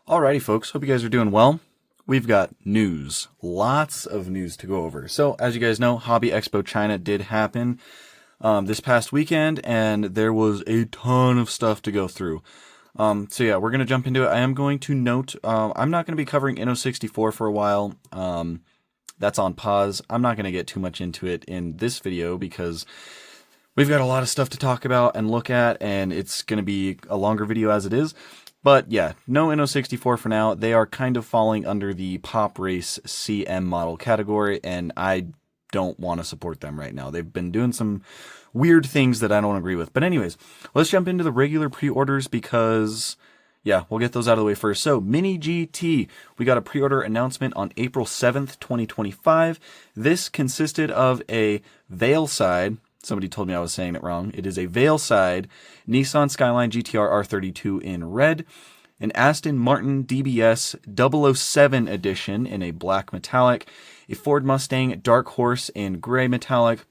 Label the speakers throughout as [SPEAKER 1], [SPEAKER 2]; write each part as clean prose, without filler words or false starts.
[SPEAKER 1] Alrighty, folks. Hope you guys are doing well. We've got news. Lots of news to go over. So, as you guys know, Hobby Expo China did happen this past weekend, and there was a ton of stuff to go through. So yeah, we're going to jump into it. I am going to note, I'm not going to be covering Inno64 for a while. That's on pause. I'm not going to get too much into it in this video because we've got a lot of stuff to talk about and look at, and it's going to be a longer video as it is. But yeah, no Inno64 for now. They are kind of falling under the Pop Race CM model category, and I don't want to support them right now. They've been doing some weird things that I don't agree with. But anyways, let's jump into the regular pre-orders because, yeah, we'll get those out of the way first. So, Mini GT, we got a pre-order announcement on April 7th, 2025. This consisted of a Veilside. Somebody told me I was saying it wrong. It is a Veilside Nissan Skyline GTR R32 in red, an Aston Martin DBS 007 edition in a black metallic, a Ford Mustang Dark Horse in gray metallic,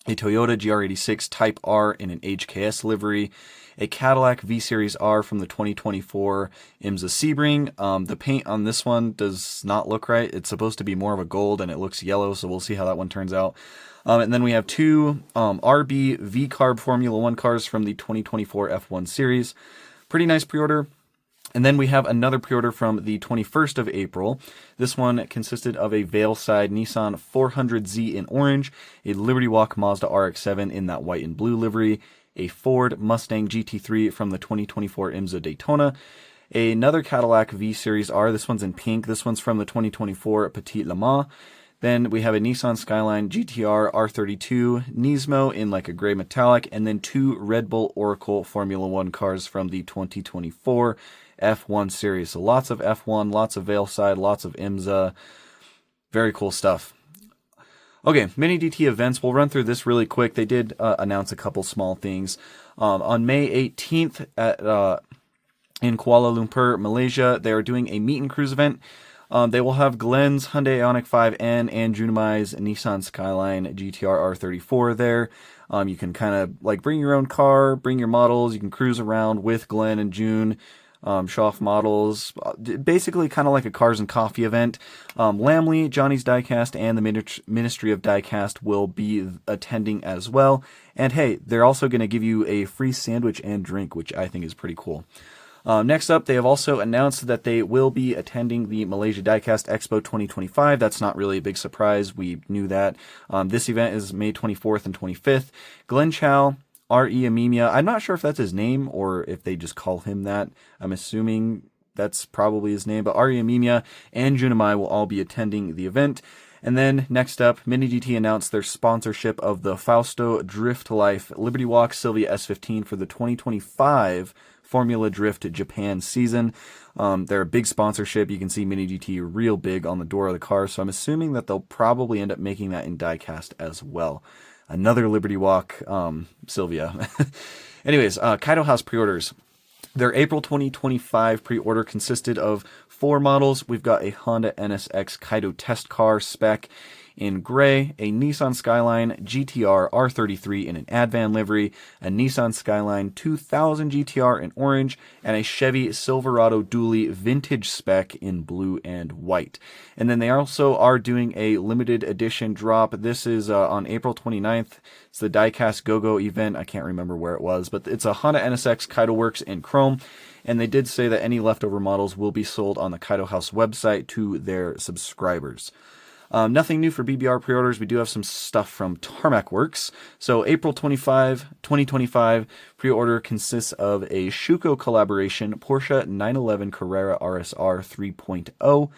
[SPEAKER 1] a Toyota GR86 Type R in an HKS livery, a Cadillac V-Series R from the 2024 IMSA Sebring. The paint on this one does not look right. It's supposed to be more of a gold and it looks yellow, so we'll see how that one turns out. And then we have two RB V-Carb Formula 1 cars from the 2024 F1 Series. Pretty nice pre-order. And then we have another pre-order from the 21st of April. This one consisted of a Veilside Nissan 400Z in orange, a Liberty Walk Mazda RX-7 in that white and blue livery, a Ford Mustang GT3 from the 2024 IMSA Daytona, another Cadillac V-Series R. This one's in pink. This one's from the 2024 Petit Le Mans. Then we have a Nissan Skyline GTR R32 Nismo in like a gray metallic, and then two Red Bull Oracle Formula 1 cars from the 2024 F1 Series. So lots of F1, lots of Veilside, lots of IMSA. Very cool stuff. Okay, Mini GT events. We'll run through this really quick. They did announce a couple small things. On May 18th in Kuala Lumpur, Malaysia, they are doing a meet and cruise event. They will have Glenn's Hyundai Ioniq 5N and Junimai's Nissan Skyline GTR R34 there. You can kind of like bring your own car, bring your models. You can cruise around with Glenn and June, show off models. Basically kind of like a cars and coffee event. Lamley, Johnny's Diecast, and the Ministry of Diecast will be attending as well. And hey, they're also going to give you a free sandwich and drink, which I think is pretty cool. Next up, they have also announced that they will be attending the Malaysia Diecast Expo 2025. That's not really a big surprise. We knew that. This event is May 24th and 25th. Glenn Chow, R.E. Amemia. I'm not sure if that's his name or if they just call him that. I'm assuming that's probably his name. But R.E. Amemia and Junimai will all be attending the event. And then next up, Mini GT announced their sponsorship of the Fausto Drift Life Liberty Walk Sylvia S15 for the 2025 Formula Drift Japan season. They're a big sponsorship. You can see Mini GT real big on the door of the car, so I'm assuming that they'll probably end up making that in diecast as well. Another Liberty Walk Sylvia. Anyways, Kaido House pre-orders. Their April 2025 pre-order consisted of 4 models. We've got a Honda NSX Kaido test car spec in gray, a Nissan Skyline GTR R33 in an Advan livery, a Nissan Skyline 2000 GTR in orange, and a Chevy Silverado Dually vintage spec in blue and white. And then they also are doing a limited edition drop. This is on April 29th. It's the Diecast Go-Go event. I can't remember where it was, but it's a Honda NSX Kaido Works in chrome. And they did say that any leftover models will be sold on the Kaido House website to their subscribers. Nothing new for BBR pre-orders. We do have some stuff from Tarmac Works. So April 25, 2025 pre-order consists of a Schuko collaboration Porsche 911 Carrera RSR 3.0,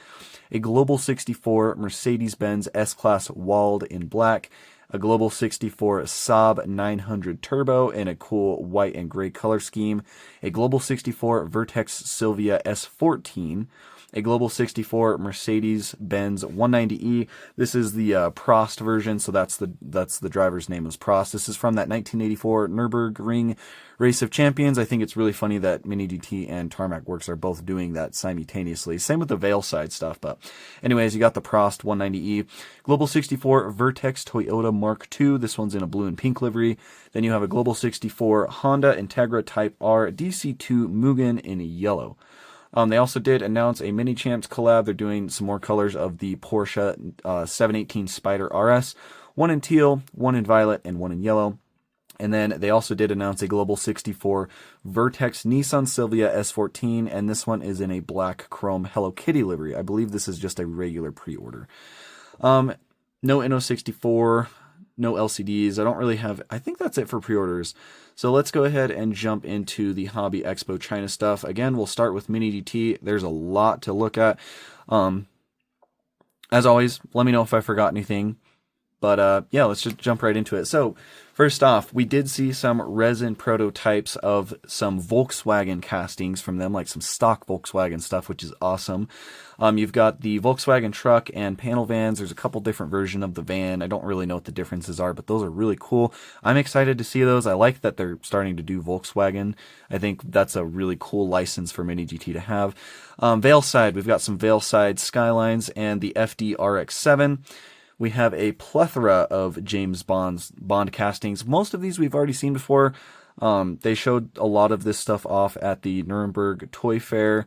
[SPEAKER 1] a Global 64 Mercedes-Benz S-Class Walled in black, a Global 64 Saab 900 Turbo in a cool white and gray color scheme, a Global 64 Vertex Sylvia S14, a Global 64 Mercedes-Benz 190E. This is the Prost version, so that's the driver's name is Prost. This is from that 1984 Nürburgring Race of Champions. I think it's really funny that Mini GT and Tarmac Works are both doing that simultaneously. Same with the Veilside stuff, but anyways, you got the Prost 190E. Global 64 Vertex Toyota Mark II. This one's in a blue and pink livery. Then you have a Global 64 Honda Integra Type R DC2 Mugen in yellow. They also did announce a Mini Champs collab. They're doing some more colors of the Porsche 718 Spyder RS. One in teal, one in violet, and one in yellow. And then they also did announce a Global 64 Vertex Nissan Silvia S14, and this one is in a black chrome Hello Kitty livery. I believe this is just a regular pre-order. No Inno64, no LCDs. I don't really have... I think that's it for pre-orders. So let's go ahead and jump into the Hobby Expo China stuff. Again, we'll start with Mini GT. There's a lot to look at. As always, let me know if I forgot anything. But yeah, let's just jump right into it. So first off, we did see some resin prototypes of some Volkswagen castings from them, like some stock Volkswagen stuff, which is awesome. You've got the Volkswagen truck and panel vans. There's a couple different versions of the van. I don't really know what the differences are, but those are really cool. I'm excited to see those. I like that they're starting to do Volkswagen. I think that's a really cool license for Mini GT to have. Veilside, we've got some Veilside Skylines and the FD RX-7. We have a plethora of James Bond castings. Most of these we've already seen before. They showed a lot of this stuff off at the Nuremberg Toy Fair.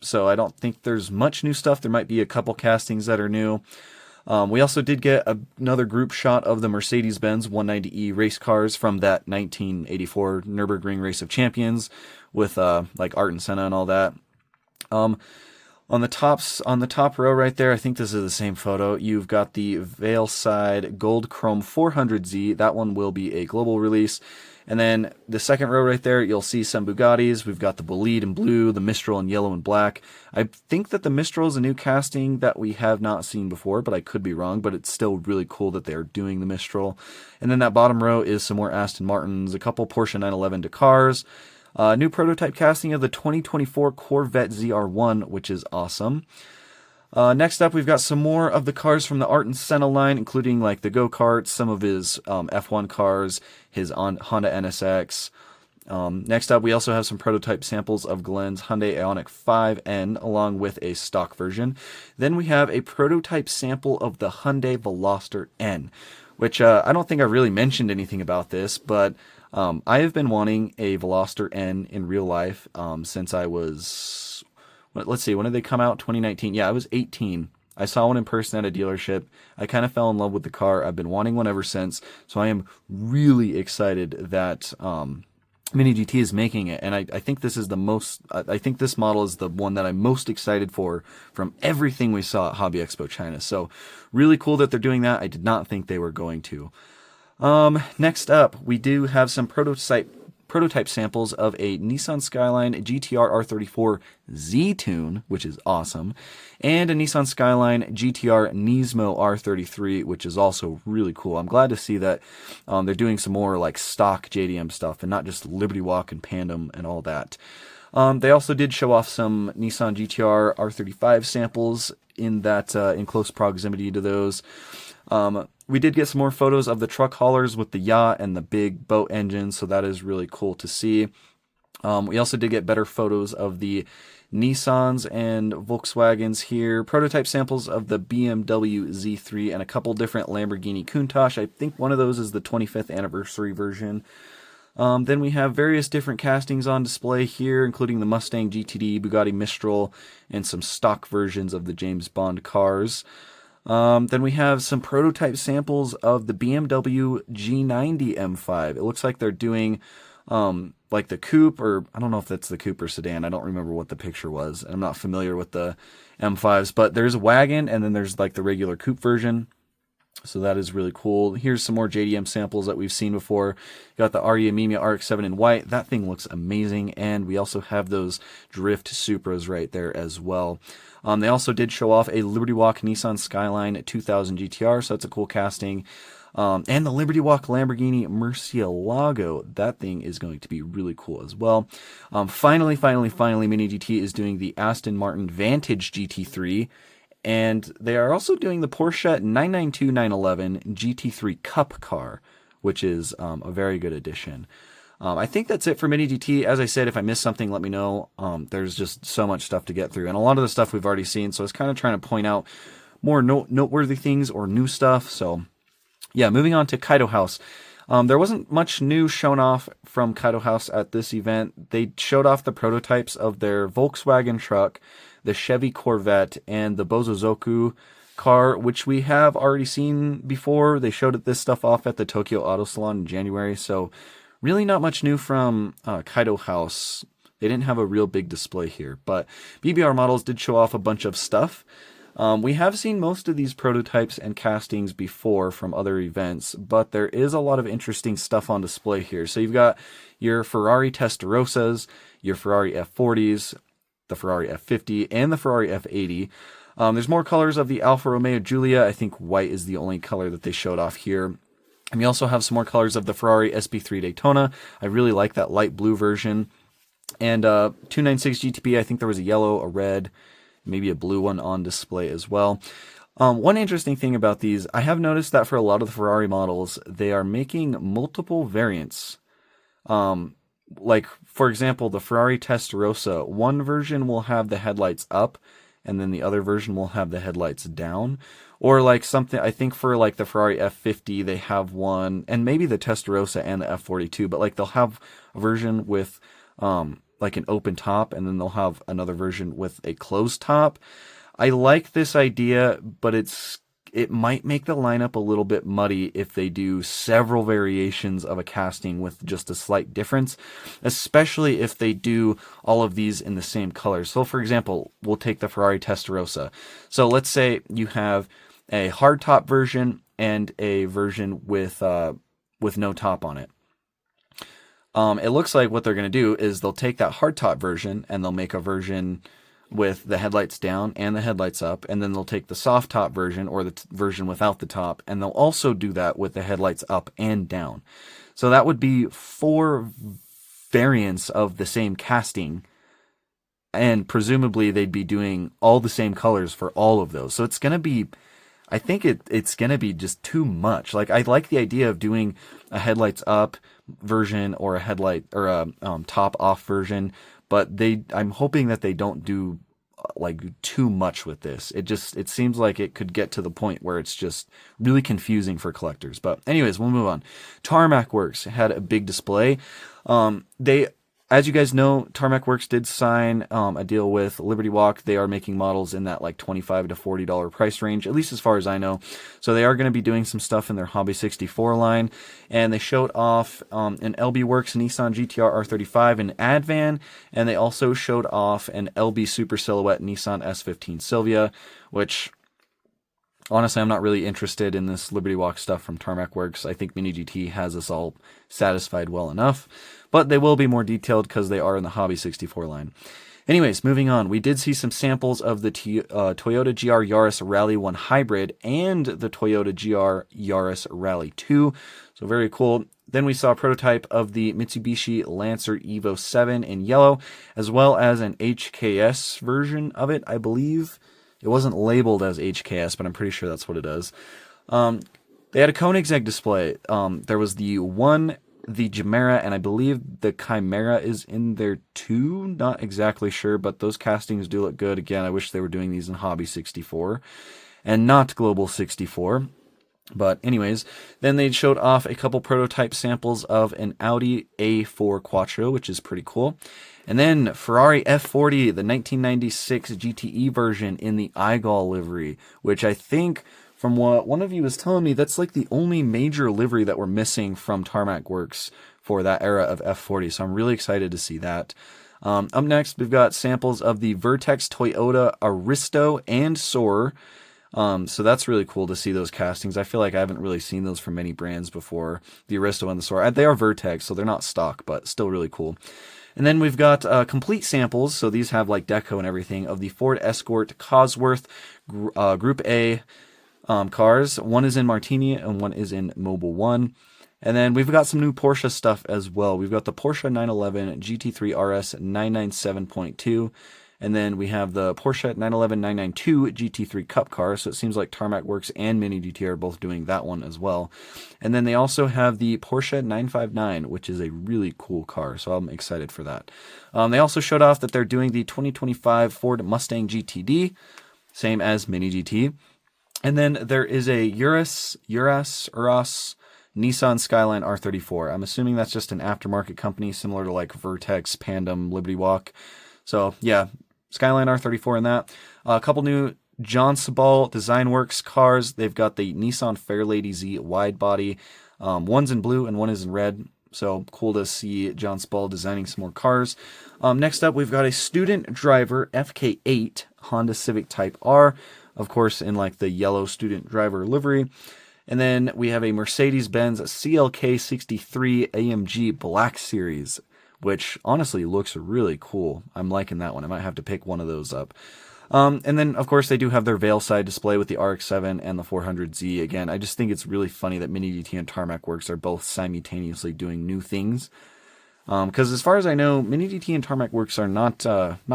[SPEAKER 1] So I don't think there's much new stuff. There might be a couple castings that are new. We also did get another group shot of the Mercedes-Benz 190E race cars from that 1984 Nürburgring Race of Champions with like Art and Senna and all that. On the top row right there, I think this is the same photo. You've got the Veilside Gold Chrome 400Z. That one will be a global release. And then the second row right there, you'll see some Bugattis. We've got the Bolide in blue, the Mistral in yellow and black. I think that the Mistral is a new casting that we have not seen before, but I could be wrong. But it's still really cool that they're doing the Mistral. And then that bottom row is some more Aston Martins, a couple Porsche 911 Dakars. New prototype casting of the 2024 Corvette ZR1, which is awesome. Next up, we've got some more of the cars from the Art and Senna line, including like the go-karts, some of his F1 cars, his Honda NSX. Next up, we also have some prototype samples of Glenn's Hyundai Ioniq 5N, along with a stock version. Then we have a prototype sample of the Hyundai Veloster N, which I don't think I really mentioned anything about this, but... I have been wanting a Veloster N in real life since I was, let's see, when did they come out? 2019. Yeah, I was 18. I saw one in person at a dealership. I kind of fell in love with the car. I've been wanting one ever since. So I am really excited that Mini GT is making it. And I think this is I think this model is the one that I'm most excited for from everything we saw at Hobby Expo China. So really cool that they're doing that. I did not think they were going to. Next up, we do have some prototype samples of a Nissan Skyline GTR R34 Z-Tune, which is awesome, and a Nissan Skyline GTR Nismo R33, which is also really cool. I'm glad to see that they're doing some more like stock JDM stuff and not just Liberty Walk and Pandem and all that. They also did show off some Nissan GTR R35 samples in close proximity to those. We did get some more photos of the truck haulers with the yacht and the big boat engine, so that is really cool to see. We also did get better photos of the Nissans and Volkswagens here, prototype samples of the BMW Z3, and a couple different Lamborghini Countach. I think one of those is the 25th anniversary version. Then we have various different castings on display here, including the Mustang GTD, Bugatti Mistral, and some stock versions of the James Bond cars. Then we have some prototype samples of the BMW G90 M5. It looks like they're doing like the coupe, or I don't know if that's the coupe or sedan. I don't remember what the picture was. I'm not familiar with the M5s, but there's a wagon and then there's like the regular coupe version. So that is really cool. Here's some more JDM samples that we've seen before. Got the RE Amemia RX-7 in white. That thing looks amazing. And we also have those Drift Supras right there as well. They also did show off a Liberty Walk Nissan Skyline 2000 GTR. So that's a cool casting. And the Liberty Walk Lamborghini Murcielago. That thing is going to be really cool as well. Finally, Mini GT is doing the Aston Martin Vantage GT3. And they are also doing the Porsche 992-911 GT3 Cup car, which is a very good addition. I think that's it for Mini GT. As I said, if I missed something, let me know. There's just so much stuff to get through. And a lot of the stuff we've already seen, so I was kind of trying to point out more noteworthy things or new stuff. So, yeah, moving on to Kaido House. There wasn't much new shown off from Kaido House at this event. They showed off the prototypes of their Volkswagen truck, the Chevy Corvette, and the Bozozoku car, which we have already seen before. They showed this stuff off at the Tokyo Auto Salon in January, so really not much new from Kaido House. They didn't have a real big display here, but BBR Models did show off a bunch of stuff. We have seen most of these prototypes and castings before from other events, but there is a lot of interesting stuff on display here. So you've got your Ferrari Testarossas, your Ferrari F40s, the Ferrari F50, and the Ferrari F80. There's more colors of the Alfa Romeo Giulia. I think white is the only color that they showed off here. And we also have some more colors of the Ferrari SP3 Daytona. I really like that light blue version. And 296 GTP, I think there was a yellow, a red, maybe a blue one on display as well. One interesting thing about these, I have noticed that for a lot of the Ferrari models, they are making multiple variants. Like, for example, the Ferrari Testarossa, one version will have the headlights up, and then the other version will have the headlights down. Or like something, I think for like the Ferrari F50, they have one, and maybe the Testarossa and the F42, but like they'll have a version with like an open top, and then they'll have another version with a closed top. I like this idea, but it might make the lineup a little bit muddy if they do several variations of a casting with just a slight difference, especially if they do all of these in the same color. So for example, we'll take the Ferrari Testarossa. So let's say you have a hardtop version and a version with no top on it. It looks like what they're going to do is they'll take that hardtop version and they'll make a version with the headlights down and the headlights up, and then they'll take the soft top version or the version without the top, and they'll also do that with the headlights up and down. So that would be 4 variants of the same casting, and presumably they'd be doing all the same colors for all of those. So it's going to be, I think it's going to be just too much. Like, I like the idea of doing a headlights up version or a headlight or a top off version, but I'm hoping that they don't do like too much with this. It seems like it could get to the point where it's just really confusing for collectors. But anyways, we'll move on. Tarmac Works had a big display. As you guys know, Tarmac Works did sign a deal with Liberty Walk. They are making models in that like $25 to $40 price range, at least as far as I know. So they are going to be doing some stuff in their Hobby 64 line. And they showed off an LB Works Nissan GTR R35 in Advan. And they also showed off an LB Super Silhouette Nissan S15 Silvia, which honestly, I'm not really interested in this Liberty Walk stuff from Tarmac Works. I think Mini GT has us all satisfied well enough. But they will be more detailed because they are in the Hobby 64 line. Anyways, moving on. We did see some samples of the Toyota GR Yaris Rally 1 Hybrid and the Toyota GR Yaris Rally 2. So very cool. Then we saw a prototype of the Mitsubishi Lancer Evo 7 in yellow, as well as an HKS version of it, I believe. It wasn't labeled as HKS, but I'm pretty sure that's what it is. They had a Koenigsegg display. There was the Chimera, and I believe the Chimera is in there too. Not exactly sure, but those castings do look good. Again, I wish they were doing these in Hobby 64 and not Global 64. But anyways, then they showed off a couple prototype samples of an Audi A4 Quattro, which is pretty cool. And then Ferrari F40, the 1996 GTE version in the Igol livery, which I think, from what one of you was telling me, that's like the only major livery that we're missing from Tarmac Works for that era of F40. So I'm really excited to see that. Up next, we've got samples of the Vertex Toyota Aristo and Soarer. So that's really cool to see those castings. I feel like I haven't really seen those from many brands before. The Aristo and the Soarer. They are Vertex, so they're not stock, but still really cool. And then we've got complete samples. So these have like deco and everything of the Ford Escort Cosworth Group A cars. One is in Martini and one is in Mobile 1. And then we've got some new Porsche stuff as well. We've got the Porsche 911 GT3 RS 997.2. And then we have the Porsche 911 992 GT3 Cup car. So it seems like Tarmac Works and Mini GT are both doing that one as well. And then they also have the Porsche 959, which is a really cool car. So I'm excited for that. They also showed off that they're doing the 2025 Ford Mustang GTD, same as Mini GT. And then there is a Urus Nissan Skyline R34. I'm assuming that's just an aftermarket company similar to like Vertex, Pandem, Liberty Walk. So yeah, Skyline R34 in that. A couple new John Sabal Design Works cars. They've got the Nissan Fairlady Z wide body. One's in blue and one is in red. So cool to see John Sabal designing some more cars. Next up, we've got a student driver FK8 Honda Civic Type R. Of course, in like the yellow student driver livery. And then we have a Mercedes-Benz CLK63 AMG Black Series, which honestly looks really cool. I'm liking that one. I might have to pick one of those up. And then, of course, they do have their Veil side display with the RX-7 and the 400Z. Again, I just think it's really funny that Mini GT and Tarmac Works are both simultaneously doing new things. Because as far as I know, Mini GT and Tarmac Works are not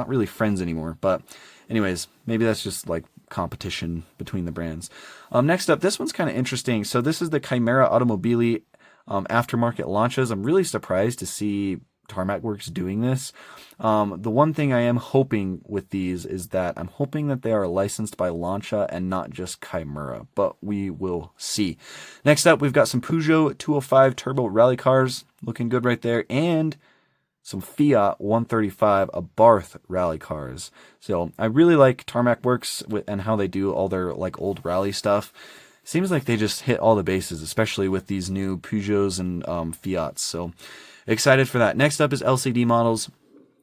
[SPEAKER 1] really friends anymore. But anyways, maybe that's just like competition between the brands. Next up, this one's kind of interesting. So this is the Chimera Automobili aftermarket launches. I'm really surprised to see Tarmac Works doing this. The one thing I am hoping with these is that I'm hoping that they are licensed by Lancia and not just Chimera, but we will see. Next up, we've got some Peugeot 205 Turbo Rally cars, looking good right there, and some Fiat 135 Abarth rally cars. So I really like Tarmac Works and how they do all their like old rally stuff. Seems like they just hit all the bases, especially with these new Peugeots and Fiats. So excited for that. Next up is LCD models.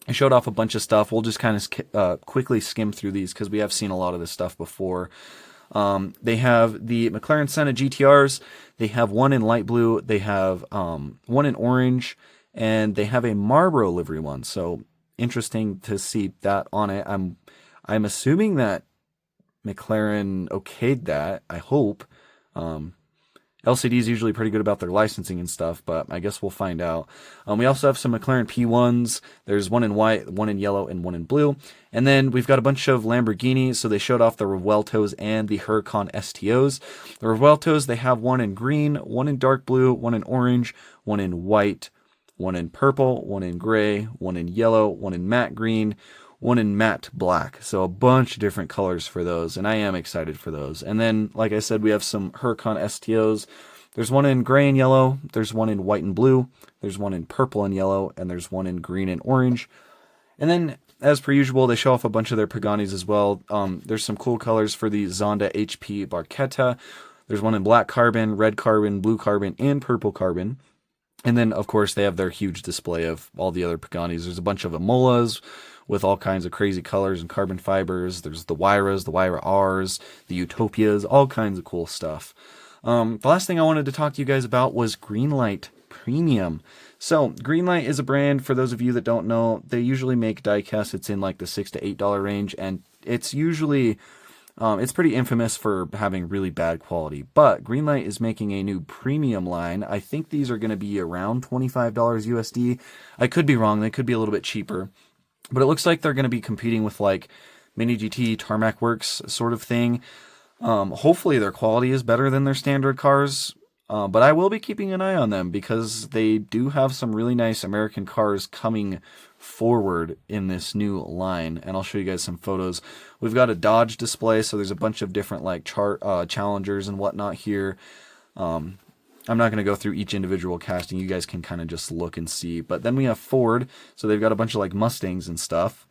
[SPEAKER 1] I showed off a bunch of stuff. We'll just kind of quickly skim through these because we have seen a lot of this stuff before. They have the McLaren Senna GTRs. They have one in light blue. They have one in orange. And they have a Marlboro livery one. So interesting to see that on it. I'm assuming that McLaren okayed that. I hope. LCD is usually pretty good about their licensing and stuff, but I guess we'll find out. We also have some McLaren P1s. There's one in white, one in yellow, and one in blue. And then we've got a bunch of Lamborghinis. So they showed off the Revueltos and the Huracan STOs. The Revueltos, they have one in green, one in dark blue, one in orange, one in white, one in purple, one in gray, one in yellow, one in matte green, one in matte black. So a bunch of different colors for those, and I am excited for those. And then, like I said, we have some Huracan STOs. There's one in gray and yellow, there's one in white and blue, there's one in purple and yellow, and there's one in green and orange. And then, as per usual, they show off a bunch of their Paganis as well. There's some cool colors for the Zonda HP Barchetta. There's one in black carbon, red carbon, blue carbon, and purple carbon. And then, of course, they have their huge display of all the other Paganis. There's a bunch of Imolas with all kinds of crazy colors and carbon fibers. There's the Wyras, the Wyra Rs, the Utopias, all kinds of cool stuff. The last thing I wanted to talk to you guys about was Greenlight Premium. So, Greenlight is a brand, for those of you that don't know, they usually make diecast. It's in like the $6 to $8 range, and it's usually... it's pretty infamous for having really bad quality, but Greenlight is making a new premium line. I think these are going to be around $25 USD. I could be wrong. They could be a little bit cheaper, but it looks like they're going to be competing with like Mini GT, Tarmac Works sort of thing. Hopefully their quality is better than their standard cars, but I will be keeping an eye on them because they do have some really nice American cars coming forward in this new line, and I'll show you guys some photos. We've got a Dodge display, so there's a bunch of different like Challengers and whatnot here. I'm not going to go through each individual casting. You guys can kind of just look and see. But then we have Ford, so they've got a bunch of like Mustangs and stuff.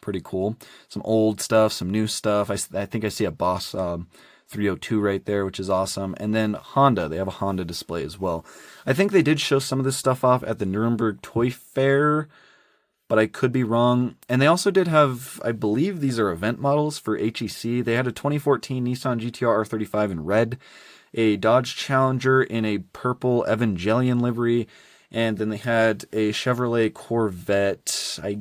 [SPEAKER 1] Pretty cool. Some old stuff, some new stuff. I think I see a Boss 302 right there, which is awesome. And then Honda, they have a Honda display as well. I think they did show some of this stuff off at the Nuremberg Toy Fair, but I could be wrong. And they also did have, I believe these are event models for HEC. They had a 2014 Nissan GTR R35 in red, a Dodge Challenger in a purple Evangelion livery, and then they had a Chevrolet Corvette. I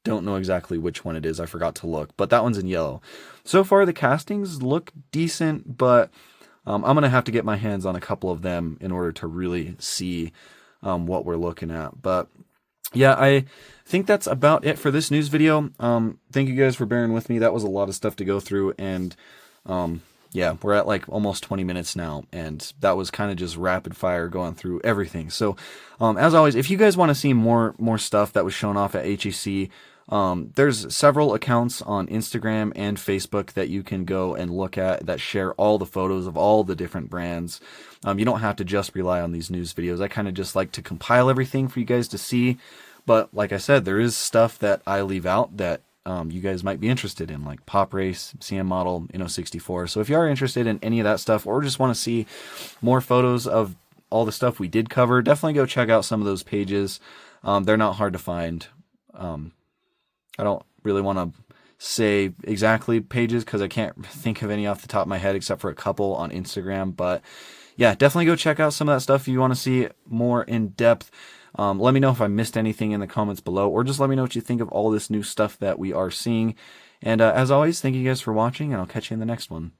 [SPEAKER 1] don't know exactly which one it is. I forgot to look, but that one's in yellow. So far, the castings look decent, but I'm going to have to get my hands on a couple of them in order to really see what we're looking at. But yeah, I think that's about it for this news video. Thank you guys for bearing with me. That was a lot of stuff to go through, and yeah, we're at like almost 20 minutes now, and that was kind of just rapid fire going through everything. So as always, if you guys want to see more stuff that was shown off at HEC, There's several accounts on Instagram and Facebook that you can go and look at that share all the photos of all the different brands. You don't have to just rely on these news videos. I kind of just like to compile everything for you guys to see. But like I said, there is stuff that I leave out that you guys might be interested in, like Pop Race, CM Model, 64. So if you are interested in any of that stuff, or just want to see more photos of all the stuff we did cover, definitely go check out some of those pages. They're not hard to find. I don't really want to say exactly pages because I can't think of any off the top of my head except for a couple on Instagram. But yeah, definitely go check out some of that stuff if you want to see more in depth. Let me know if I missed anything in the comments below, or just let me know what you think of all this new stuff that we are seeing. And as always, thank you guys for watching, and I'll catch you in the next one.